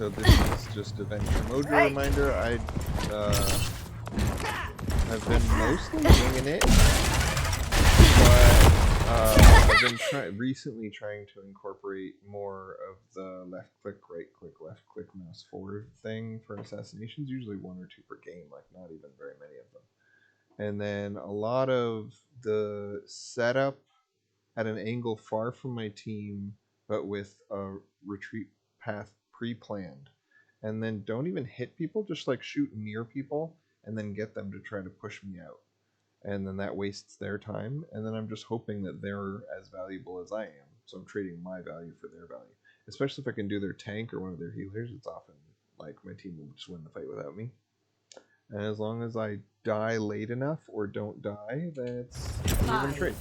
so this is just a Venture Mojo reminder. I've been mostly winging it, but I've been recently trying to incorporate more of the left click, right click, left click, mouse forward thing for assassinations. Usually 1 or 2 per game, like not even very many of them. And then a lot of the setup at an angle far from my team, but with a retreat path pre-planned. And then don't even hit people, just like shoot near people and then get them to try to push me out. And then that wastes their time. And then I'm just hoping that they're as valuable as I am. So I'm trading my value for their value. Especially if I can do their tank or one of their healers, it's often like my team will just win the fight without me. And as long as I die late enough or don't die, that's an even trade.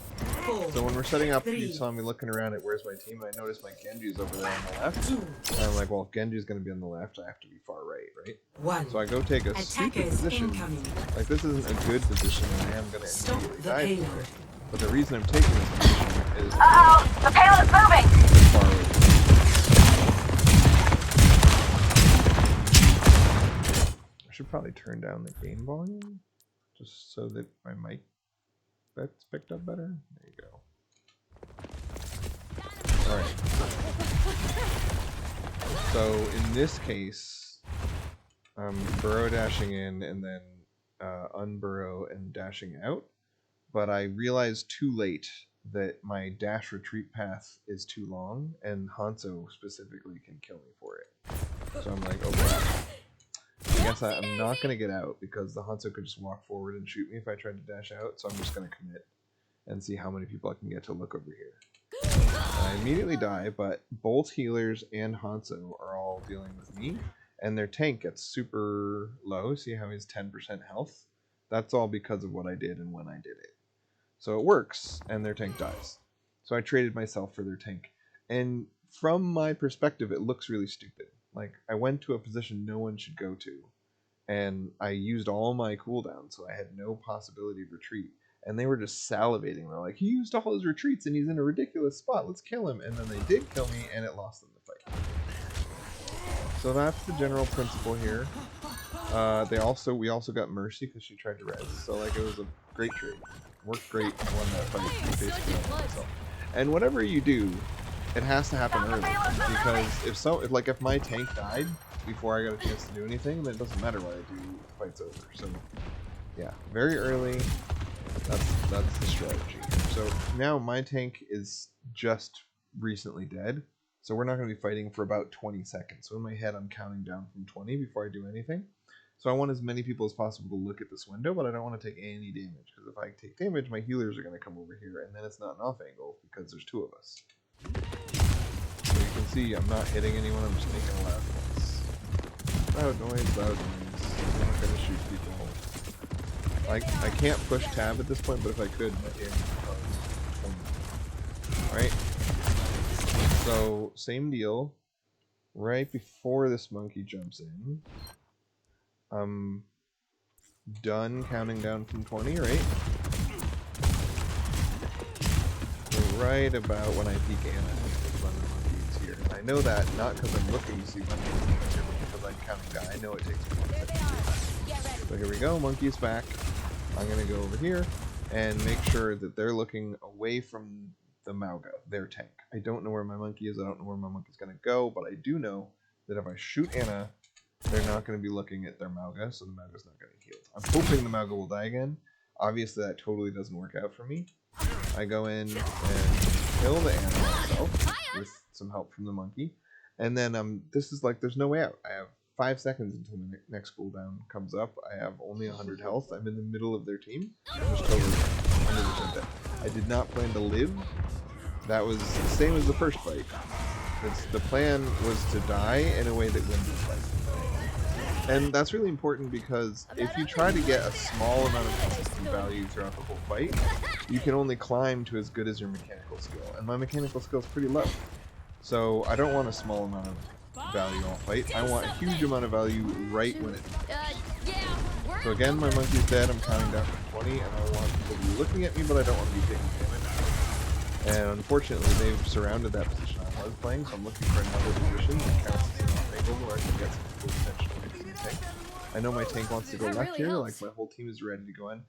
So when we're setting up, you saw me looking around at where's my team, and I noticed my Genji's over there on the left. And I'm like, well, if Genji's going to be on the left, I have to be far right, right? So I go take a stupid position. Like, this isn't a good position, and I am going to immediately die for it. But the reason I'm taking this position is... Uh-oh! The payload's moving! Far right. I should probably turn down the game volume, just so that my mic that's picked up better. There you go. Alright. So in this case, I'm burrow dashing in and then unburrow and dashing out. But I realized too late that my dash retreat path is too long, and Hanzo specifically can kill me for it. So I'm like, oh god. I guess I'm not going to get out because the Hanzo could just walk forward and shoot me if I tried to dash out, so I'm just going to commit and see how many people I can get to look over here. I immediately die, but both healers and Hanzo are all dealing with me, and their tank gets super low. See how he's 10% health? That's all because of what I did and when I did it. So it works, and their tank dies. So I traded myself for their tank. And from my perspective, it looks really stupid. Like, I went to a position no one should go to, and I used all my cooldowns, so I had no possibility of retreat. And they were just salivating. They're like, he used all his retreats, and he's in a ridiculous spot. Let's kill him. And then they did kill me, and it lost them the fight. So that's the general principle here. We also got Mercy because she tried to res. So like, it was a great trade. Worked great. Won that fight. Basically won myself. And whatever you do, it has to happen early, because if my tank died before I got a chance to do anything, then it doesn't matter what I do, the fight's over. So yeah, very early, that's the strategy. So now my tank is just recently dead, so we're not going to be fighting for about 20 seconds. So in my head I'm counting down from 20 before I do anything. So I want as many people as possible to look at this window, but I don't want to take any damage, because if I take damage, my healers are going to come over here, and then it's not an off angle because there's 2 of us. So you can see I'm not hitting anyone, I'm just making a loud noise. Loud noise, loud noise. I'm not going to shoot people. I can't push tab at this point, but if I could, my aim would probably... Alright. So, same deal. Right before this monkey jumps in, I'm done counting down from 20, right? Right about when I peek Anna is when the monkey is here. And I know that not because I'm looking to see when the monkey is here, but because I'm counting down. I know it takes me 1 second. So here we go, monkey's back. I'm going to go over here and make sure that they're looking away from the Mauga, their tank. I don't know where my monkey is, I don't know where my monkey's going to go, but I do know that if I shoot Anna, they're not going to be looking at their Mauga, so the Mauga's not going to heal. I'm hoping the Mauga will die again. Obviously that totally doesn't work out for me. I go in and kill the animal myself with some help from the monkey. And then this is like, there's no way out. I have 5 seconds until the next cooldown comes up. I have only 100 health. I'm in the middle of their team. I'm just totally 100% dead. I did not plan to live. That was the same as the first fight. The plan was to die in a way that wins the fight. And that's really important, because if you try to get a small amount of consistent value throughout the whole fight, you can only climb to as good as your mechanical skill. And my mechanical skill is pretty low. So I don't want a small amount of value all fight. I want a huge amount of value right when it matters. So again, my monkey's dead. I'm counting down from 20, and I want people to be looking at me, but I don't want to be taking damage. And unfortunately, they've surrounded that position I was playing, so I'm looking for another position that counts as an off angle where I can get some full attention away from the tank. I know my tank wants to go left here, like my whole team is ready to go in.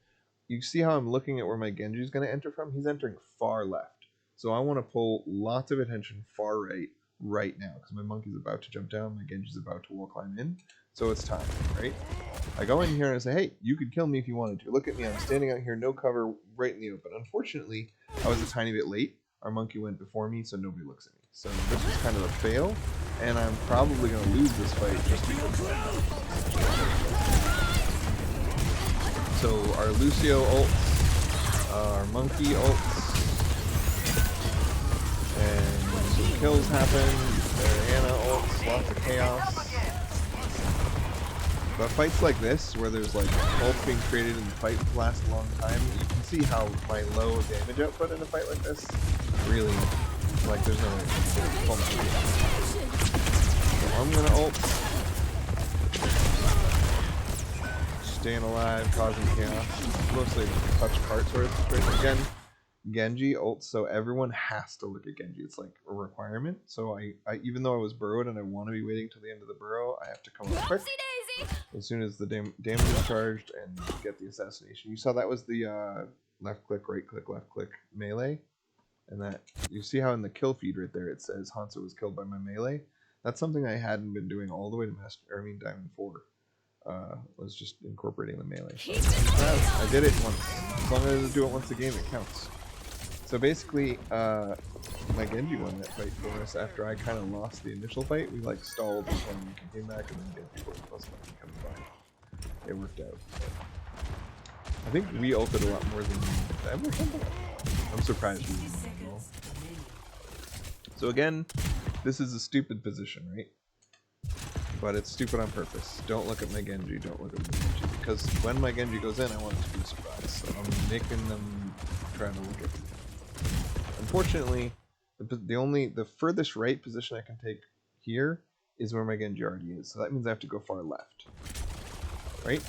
You see how I'm looking at where my Genji is going to enter from? He's entering far left. So I want to pull lots of attention far right now, because my monkey's about to jump down, my Genji's about to wall climb in. So it's time, right? I go in here and I say, hey, you could kill me if you wanted to. Look at me, I'm standing out here, no cover, right in the open. Unfortunately, I was a tiny bit late. Our monkey went before me, so nobody looks at me. So this was kind of a fail, and I'm probably going to lose this fight just because of that. So our Lucio ults, our monkey ults, and some kills happen. Their Ana ults, lots of chaos. But fights like this, where there's like ults being created and the fight lasts a long time, you can see how my low damage output in a fight like this really, like, there's no way to pull my game. So I'm gonna ult. Staying alive, causing chaos. Mostly touch cart sort of situation. Again, Genji ults, so everyone has to look at Genji. It's like a requirement. So I even though I was burrowed and I want to be waiting till the end of the burrow, I have to come up quick as soon as the damage is charged and get the assassination. You saw that was the left click, right click, left click melee. And that, you see how in the kill feed right there it says Hanzo was killed by my melee? That's something I hadn't been doing all the way to Diamond 4. Was just incorporating the melee. So I did it once. As long as I do it once a game, it counts. So basically, my Genji won that fight for us after I kind of lost the initial fight. We like stalled until we came back, and then Genji was plus one coming by. It worked out. I think we ulted a lot more than them or something. I'm surprised we didn't. So again, this is a stupid position, right? But it's stupid on purpose. Don't look at my Genji, don't look at my Genji. Because when my Genji goes in, I want it to be a surprise. So I'm making them try to look at me. Unfortunately, the furthest right position I can take here is where my Genji already is. So that means I have to go far left. Right?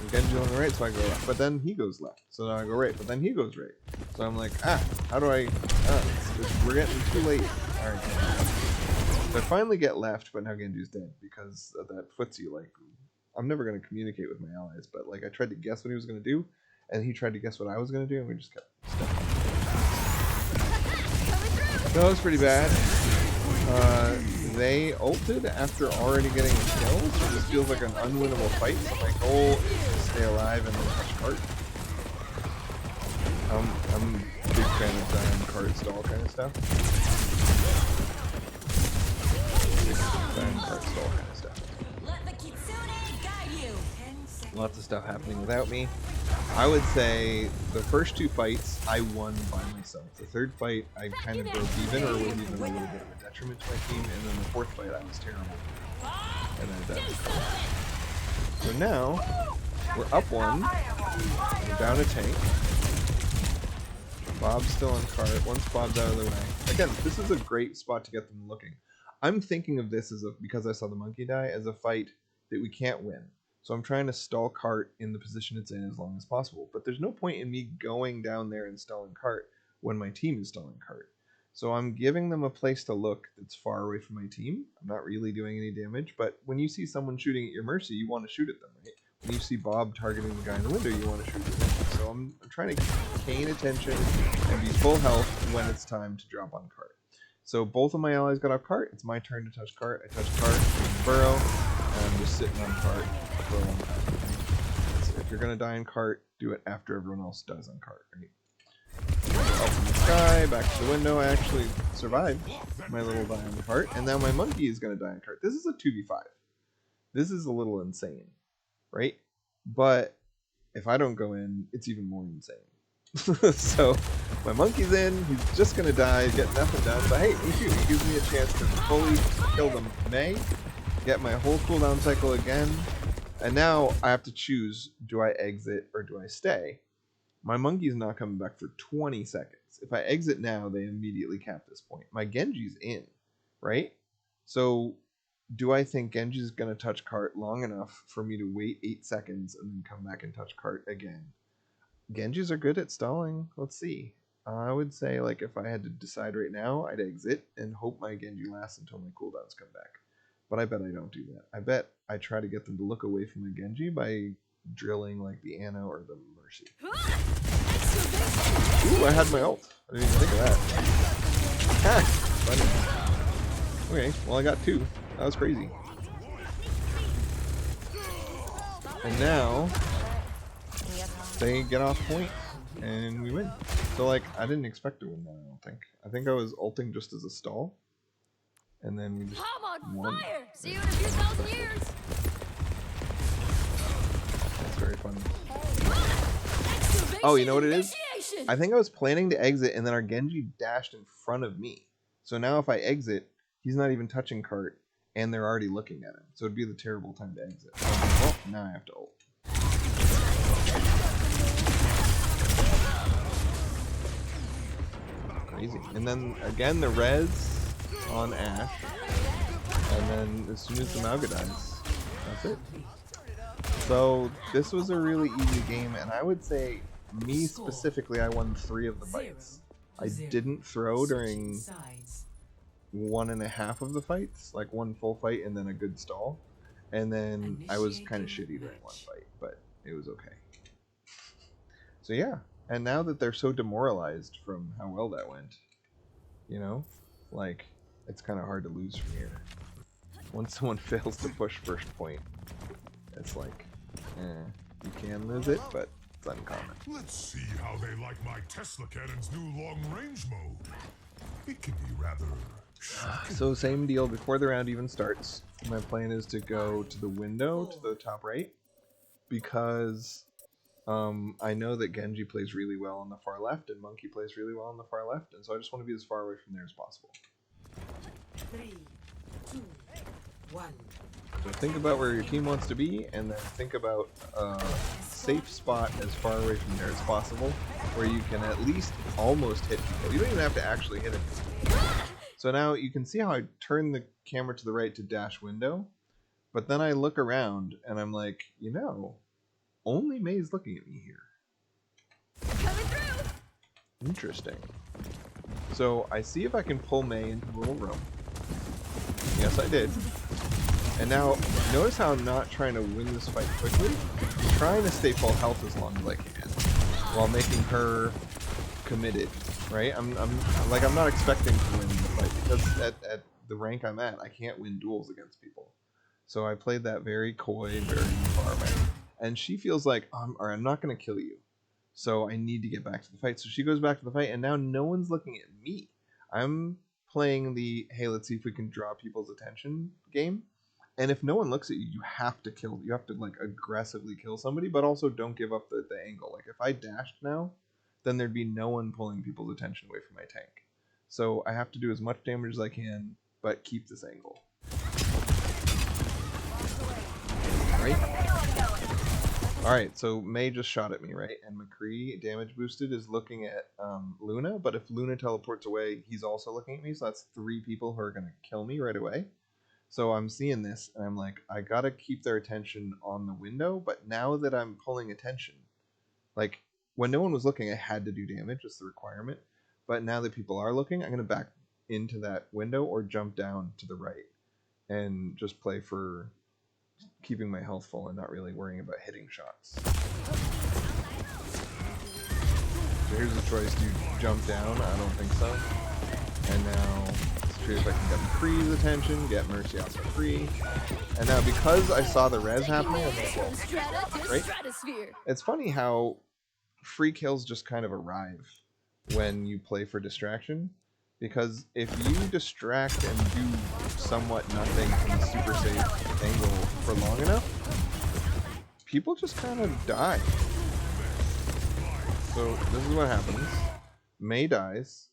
And Genji on the right, so I go left. But then he goes left. So now I go right, but then he goes right. So I'm like, how do I... we're getting too late. Alright. So I finally get left, but now Genji's dead because of that footsie. Like, I'm never going to communicate with my allies, but like I tried to guess what he was going to do, and he tried to guess what I was going to do, and we just kept stepping. So that was pretty bad. They ulted after already getting a kill, so this feels like an unwinnable fight. So my goal is to stay alive and then touch cart. I'm a big fan of dying cart stall kind of stuff. Lots of stuff happening without me. I would say the first two fights I won by myself. The third fight I kind of broke even, or was even a little bit of a detriment to my team, and then the fourth fight I was terrible. And then that was so now we're up one, we're down a tank. Bob's still on cart. Once Bob's out of the way. Again, this is a great spot to get them looking. I'm thinking of this as because I saw the monkey die, as a fight that we can't win. So I'm trying to stall cart in the position it's in as long as possible. But there's no point in me going down there and stalling cart when my team is stalling cart. So I'm giving them a place to look that's far away from my team. I'm not really doing any damage, but when you see someone shooting at your mercy, you want to shoot at them, right? When you see Bob targeting the guy in the window, you want to shoot at them. So I'm trying to gain attention and be full health when it's time to drop on cart. So both of my allies got off cart. It's my turn to touch cart. I touch cart, burrow, and I'm just sitting on cart for a long time. So if you're going to die in cart, do it after everyone else dies on cart, right? Up in the sky, back to the window. I actually survived my little die on cart, and now my monkey is going to die on cart. This is a 2v5. This is a little insane, right? But if I don't go in, it's even more insane. So my monkey's in, he's just gonna die, get nothing done, but hey, he gives me a chance to fully kill the Mei, get my whole cooldown cycle again, and now I have to choose, do I exit or do I stay? My monkey's not coming back for 20 seconds. If I exit now, they immediately cap this point. My Genji's in, right? So do I think Genji's gonna touch cart long enough for me to wait 8 seconds and then come back and touch cart again? Genjis are good at stalling. Let's see. I would say, like, if I had to decide right now, I'd exit and hope my Genji lasts until my cooldowns come back. But I bet I don't do that. I bet I try to get them to look away from the Genji by drilling like the Ana or the Mercy. Ooh, I had my ult. I didn't even think of that. Ha! Funny. Okay, well I got 2. That was crazy. And now they get off point and we win. So like I didn't expect to win that, I don't think. I think I was ulting just as a stall. And then we just won. Fire! See you in a few thousand years. That's very funny. Oh, you know what it is? I think I was planning to exit and then our Genji dashed in front of me. So now if I exit, he's not even touching cart and they're already looking at him. So it'd be the terrible time to exit. So I'm like, well, now I have to ult. Crazy. And then again the res on Ashe. And then as soon as the Mauga dies, that's it. So this was a really easy game, and I would say me specifically, I won 3 of the fights. I didn't throw during 1.5 of the fights, like 1 full fight and then a good stall. And then I was kind of shitty during 1 fight, but it was okay. So yeah, and now that they're so demoralized from how well that went, you know, like, it's kind of hard to lose from here. Once someone fails to push first point, it's like, you can lose it, but it's uncommon. Let's see how they like my Tesla cannon's new long-range mode. It can be rather shocking. So same deal before the round even starts. My plan is to go to the window to the top right because I know that Genji plays really well on the far left and Monkey plays really well on the far left, and so I just want to be as far away from there as possible. 3, 2, 1. So think about where your team wants to be, and then think about a safe spot as far away from there as possible, where you can at least almost hit people. You don't even have to actually hit it. So now you can see how I turn the camera to the right to dash window, but then I look around and I'm like, you know, only May's looking at me here. Coming through. Interesting. So I see if I can pull May into the little room. Yes, I did. And now, notice how I'm not trying to win this fight quickly. I'm trying to stay full health as long as I can, while making her committed, right? I'm not expecting to win the fight, because at the rank I'm at, I can't win duels against people. So I played that very coy, very far away. And she feels like, or I'm not going to kill you. So I need to get back to the fight. So she goes back to the fight, and now no one's looking at me. I'm playing the, hey, let's see if we can draw people's attention game. And if no one looks at you, you have to kill. You have to like aggressively kill somebody, but also don't give up the angle. Like if I dashed now, then there'd be no one pulling people's attention away from my tank. So I have to do as much damage as I can, but keep this angle. Right? Alright, so May just shot at me, right? And McCree, damage boosted, is looking at Luna, but if Luna teleports away, he's also looking at me, so that's 3 people who are going to kill me right away. So I'm seeing this, and I'm like, I gotta keep their attention on the window, but now that I'm pulling attention, like, when no one was looking, I had to do damage, it's the requirement, but now that people are looking, I'm gonna back into that window or jump down to the right, and just play for keeping my health full and not really worrying about hitting shots. So here's the choice, do you jump down? I don't think so. And now, let's see if I can get McCree's attention, get Mercy off McCree. And now, because I saw the res happening, I'm like, well, right? It's funny how free kills just kind of arrive when you play for distraction. Because if you distract and do somewhat nothing from a super safe angle for long enough, people just kind of die. So this is what happens. May dies.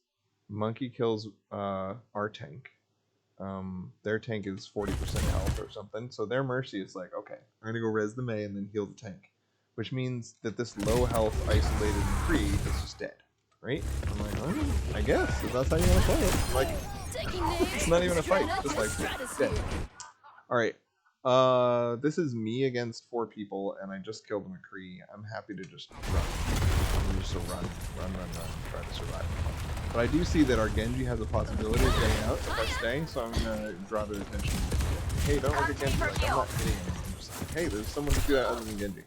Monkey kills our tank. Their tank is 40% health or something. So their Mercy is like, okay, I'm going to go res the May and then heal the tank. Which means that this low health isolated McCree is just dead. Right? I'm like, oh, I guess, if that's how you want to play it. Like, it's not even a fight, just like, dead. Alright, this is me against 4 people, and I just killed McCree. I'm happy to just run. I'm just to run, try to survive. But I do see that our Genji has a possibility of getting out if I stay, so I'm going to draw their attention. hey, don't look at Genji. Like, I'm not hitting him. I'm just like, hey, there's someone to do that other than Genji.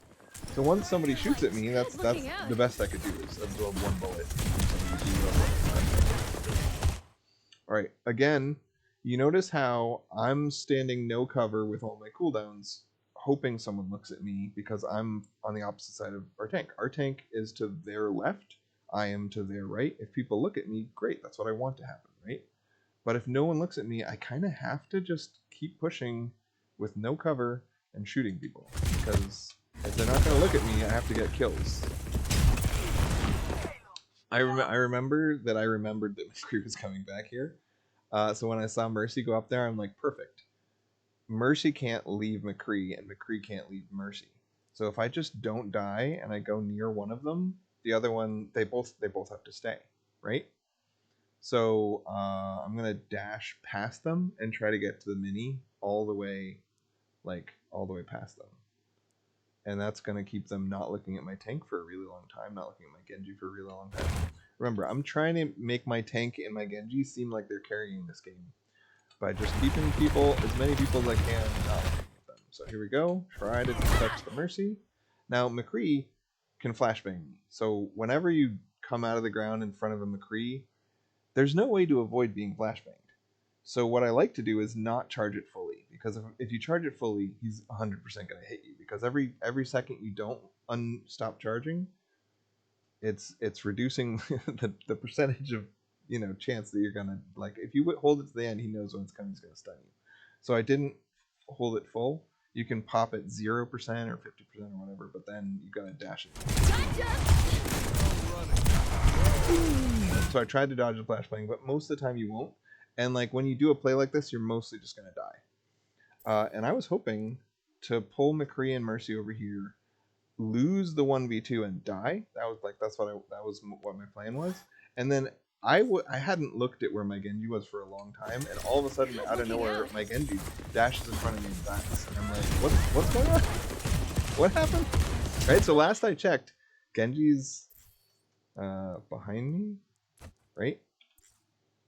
So once somebody shoots at me, that's the best I could do is absorb one bullet. Alright, again, you notice how I'm standing no cover with all my cooldowns, hoping someone looks at me because I'm on the opposite side of our tank. Our tank is to their left, I am to their right. If people look at me, great, that's what I want to happen, right? But if no one looks at me, I kind of have to just keep pushing with no cover and shooting people. Because if they're not going to look at me, I have to get kills. I remembered that McCree was coming back here. So when I saw Mercy go up there, I'm like, perfect. Mercy can't leave McCree, and McCree can't leave Mercy. So if I just don't die and I go near one of them, the other one, they both have to stay, right? So I'm gonna dash past them and try to get to the mini all the way past them, and that's gonna keep them not looking at my tank for a really long time, not looking at my Genji for a really long time. Remember, I'm trying to make my tank and my Genji seem like they're carrying this game by just keeping people, as many people as I can, not looking at them. So here we go. Try to touch the Mercy. Now McCree can flashbang me. So whenever you come out of the ground in front of a McCree, there's no way to avoid being flashbanged. So what I like to do is not charge it fully, because if you charge it fully, he's 100% going to hit you, because every second you don't stop charging, it's reducing the percentage of chance that you're gonna, like, if you hold it to the end, he knows when it's coming, he's gonna stun you. So I didn't hold it full. You can pop it 0% or 50% or whatever, but then you gotta dash it. So I tried to dodge the flashbang, but most of the time you won't. And like when you do a play like this, you're mostly just gonna die. And I was hoping to pull McCree and Mercy over here, lose the 1v2 and die. That was what my plan was. And then I hadn't looked at where my Genji was for a long time, and all of a sudden, out of nowhere, my Genji dashes in front of me and dies. And I'm like, what's going on? What happened? Right, so last I checked, Genji's behind me, right?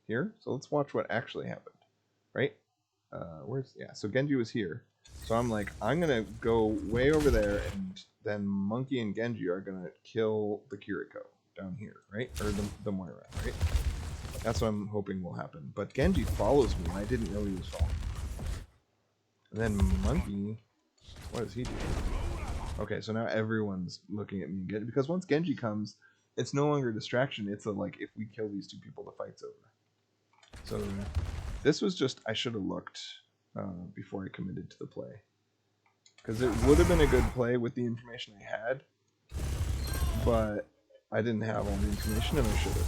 Here. So let's watch what actually happened, right? So Genji was here. So I'm like, I'm going to go way over there, and then Monkey and Genji are going to kill the Kiriko down here, right? Or the Moira, right? That's what I'm hoping will happen. But Genji follows me, and I didn't know he was following me. And then Monkey, what does he do? Okay, so now everyone's looking at me, because once Genji comes, it's no longer a distraction. It's like, if we kill these two people, the fight's over. So this was just, I should have looked before I committed to the play, because it would have been a good play with the information I had, but I didn't have all the information, and I should have.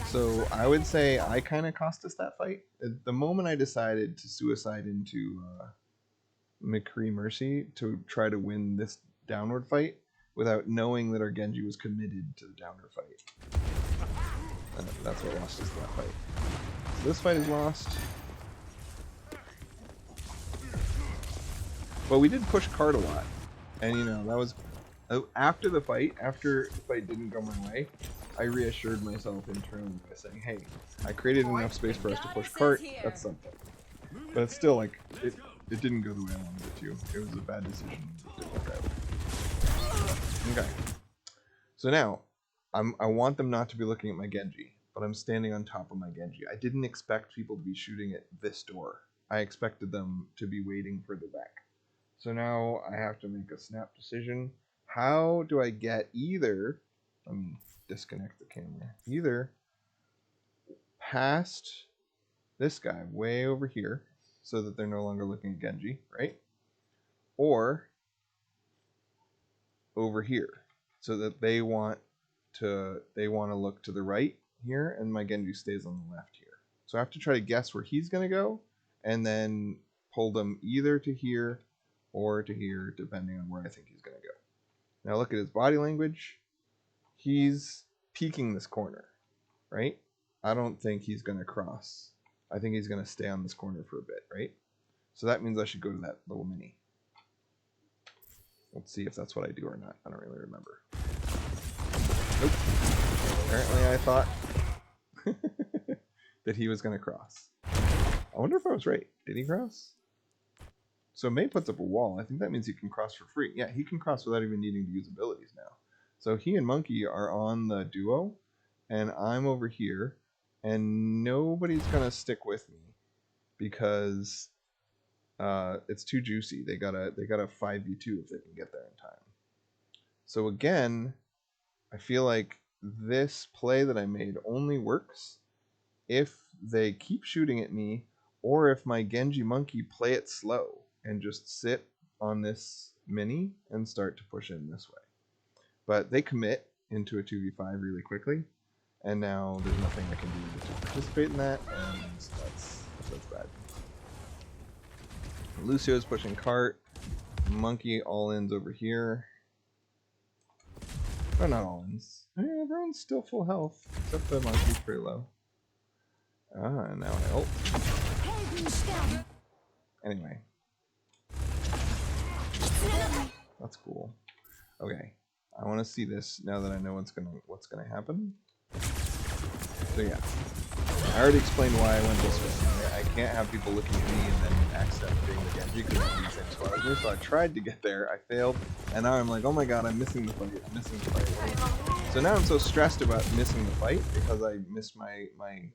So I would say I kind of cost us that fight. The moment I decided to suicide into McCree Mercy to try to win this downward fight without knowing that our Genji was committed to the downward fight, that's what lost us that fight. So this fight is lost. But we did push card a lot. And that was after the fight didn't go my way, I reassured myself internally by saying, hey, I created enough space for us to push cart, that's something. But it's still like, it didn't go the way I wanted it to. It was a bad decision. It didn't work out. Okay. So now, I want them not to be looking at my Genji, but I'm standing on top of my Genji. I didn't expect people to be shooting at this door. I expected them to be waiting further back. So now I have to make a snap decision. How do I get either, let me disconnect the camera, either past this guy way over here so that they're no longer looking at Genji, right? Or over here so that they want to look to the right here, and my Genji stays on the left here. So I have to try to guess where he's going to go, and then pull them either to here or to here, depending on where I think he's going to go. Now look at his body language. He's peeking this corner, right? I don't think he's going to cross. I think he's going to stay on this corner for a bit, right? So that means I should go to that little mini. Let's see if that's what I do or not. I don't really remember. Nope. Apparently I thought that he was going to cross. I wonder if I was right. Did he cross? So May puts up a wall. I think that means he can cross for free. Yeah, he can cross without even needing to use abilities now. So he and Monkey are on the duo, and I'm over here, and nobody's gonna stick with me because it's too juicy. They gotta 5v2 if they can get there in time. So again, I feel like this play that I made only works if they keep shooting at me, or if my Genji Monkey play it slow and just sit on this mini and start to push in this way. But they commit into a 2v5 really quickly, and now there's nothing I can do to participate in that, and that's bad. Lucio's pushing cart, Monkey all-ins over here. Oh, not all-ins. Everyone's still full health, except the Monkey's pretty low. And now I ult. Anyway. That's cool. Okay. I want to see this now that I know what's gonna happen. So yeah. I already explained why I went this way. I can't have people looking at me and then accidentally being the Genji because I'm in the same spot as me. So I tried to get there, I failed, and now I'm like, oh my god, I'm missing the fight, So now I'm so stressed about missing the fight because I missed my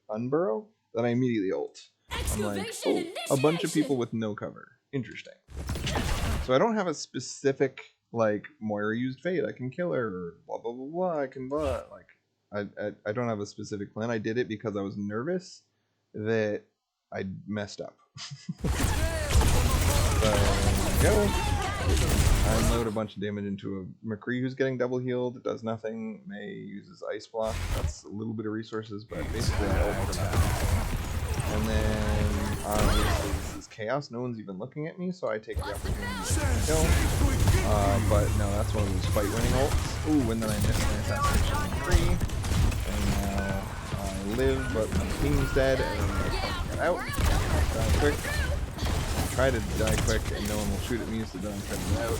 unburrow that I immediately ult. I'm like, oh, a bunch of people with no cover. Interesting. So I don't have a specific, like, Moira used Fate, I can kill her, or blah blah blah blah, I can blah, like, I don't have a specific plan. I did it because I was nervous that I messed up. So, go. I unload a bunch of damage into a McCree who's getting double healed. It does nothing. May uses Ice Block. That's a little bit of resources, but basically I ult for nothing. And then this is chaos. No one's even looking at me, so I take the opportunity to kill. But no, that's one of those fight-winning ults. Ooh, and then I missed my assassination McCree. And now I live, but my team's dead, and I can't get out. Die quick. Try to die quick, and no one will shoot at me, so then I'm trying to get out.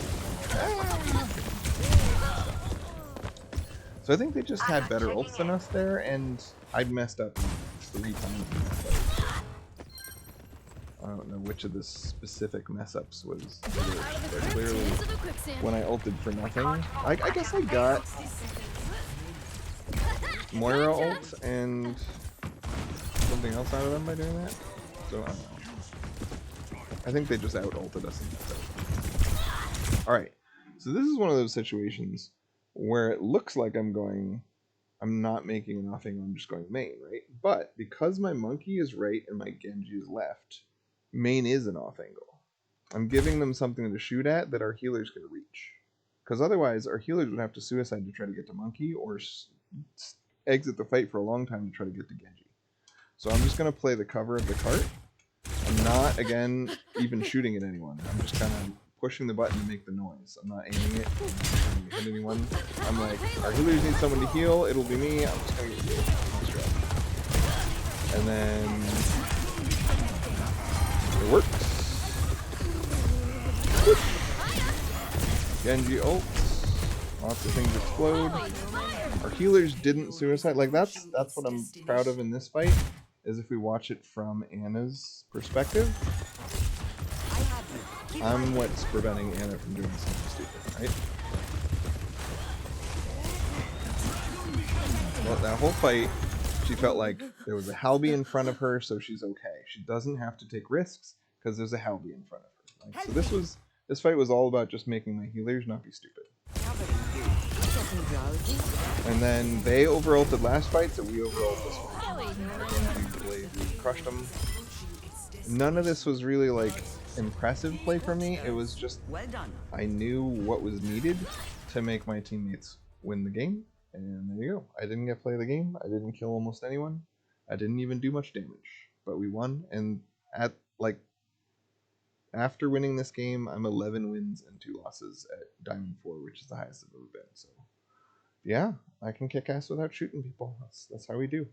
So I think they just had better ults than us there, and I'd messed up 3 times. I don't know which of the specific mess-ups was but clearly when I ulted for nothing. I guess I got Moira ult and something else out of them by doing that. So I don't know. I think they just out-ulted us. Alright, so this is one of those situations where it looks like I'm not making an off angle, I'm just going main, right? But because my Monkey is right and my Genji is left, main is an off angle. I'm giving them something to shoot at that our healers can reach. Because otherwise, our healers would have to suicide to try to get to Monkey, or exit the fight for a long time to try to get to Genji. So I'm just going to play the cover of the cart. I'm not, again, even shooting at anyone. I'm just kind of pushing the button to make the noise. I'm not aiming it. I'm not trying to hit anyone. I'm like, our healers need someone to heal. It'll be me. I'm just going to get healed. And then it works. Genji ults. Lots of things explode. Our healers didn't suicide. Like that's what I'm proud of in this fight, is if we watch it from Anna's perspective. I'm what's preventing Anna from doing something stupid, right? Well, that whole fight, she felt like there was a Halby in front of her, so she's okay. She doesn't have to take risks because there's a Halby in front of her. Right? So this fight was all about just making my healers not be stupid. And then they over-ulted last fight, so we over-ulted this fight. We crushed them. None of this was really like impressive play for me. It was just I knew what was needed to make my teammates win the game, and there you go. I didn't get play of the game. I didn't kill almost anyone. I didn't even do much damage, but we won. And after winning this game, I'm 11 wins and 2 losses at Diamond 4, which is the highest I've ever been. So yeah, I can kick ass without shooting people. That's how we do.